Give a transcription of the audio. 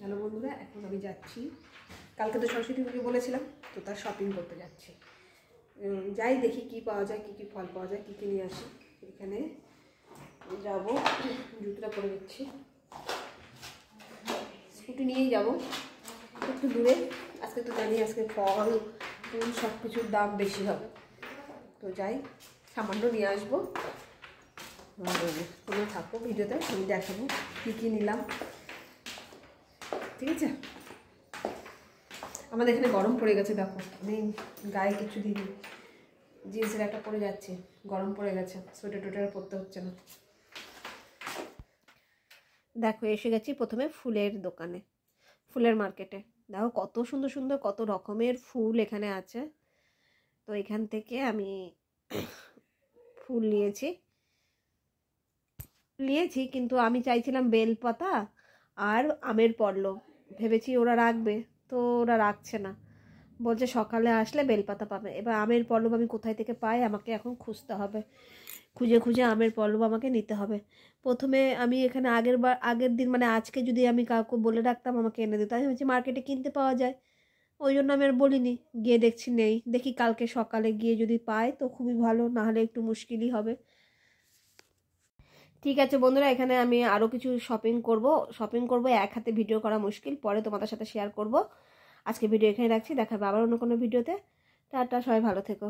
Hello বন্ধুরা, এখন আমি যাচ্ছি, কালকে তো সরস্বতী পুজো বলেছিলাম, তো তার শপিং করতে যাচ্ছি। যাই দেখি কি পাওয়া যায়, কি কি ফল পাওয়া যায়, কি কি নিয়ে আসি। এখানে যাব, জুতোটা পরে দিচ্ছি, স্কুটি নিয়েই যাব, একটু দূরে। আজকে তো জানি আজকে ফল ফুল সব কিছুর দাম বেশি হবে, তো যাই, সামান্য নিয়ে আসবো। তোমরা থাকো ভিডিওতে, আমি দেখাবো কী কী নিলাম, ঠিক আছে। আমাদের এখানে গরম পড়ে গেছে, দেখো আমি গায়ে কিছু দিইনি, জিন্সের একটা পরে যাচ্ছে, গরম পড়ে গেছে, সোয়েটার টোয়েটার পরতে হচ্ছে না। দেখো এসে গেছি প্রথমে ফুলের দোকানে, ফুলের মার্কেটে। দেখো কত সুন্দর সুন্দর কত রকমের ফুল এখানে আছে। তো এখান থেকে আমি ফুল নিয়েছি, কিন্তু আমি চাইছিলাম বেলপাতা আর আমের পল্লব, ভেবেছি ওরা রাখবে, তো ওরা রাখছে না, বলছে সকালে আসলে বেলপাতা পাবে। এবার আমের পল্লব আমি কোথায় থেকে পাই, আমাকে এখন খুঁজতে হবে, খুঁজে খুঁজে আমের পল্লব আমাকে নিতে হবে। প্রথমে আমি এখানে আগের দিন মানে আজকে যদি আমি কাউকে বলে রাখতাম আমাকে এনে দিত, আমি ভাবছি মার্কেটে কিনতে পাওয়া যায়, ওই জন্য আমি আর বলিনি। গিয়ে দেখছি নেই, দেখি কালকে সকালে গিয়ে যদি পাই তো খুবই ভালো, নাহলে একটু মুশকিলই হবে। ঠিক আছে বন্ধুরা, এখানে আমি আরও কিছু শপিং করব, এক হাতে ভিডিও করা মুশকিল, পরে তোমাদের সাথে শেয়ার করব। আজকে ভিডিও এখানে রাখছি, দেখাবে আবার অন্য কোনো ভিডিওতে। টাটা, সবাই ভালো থেকো।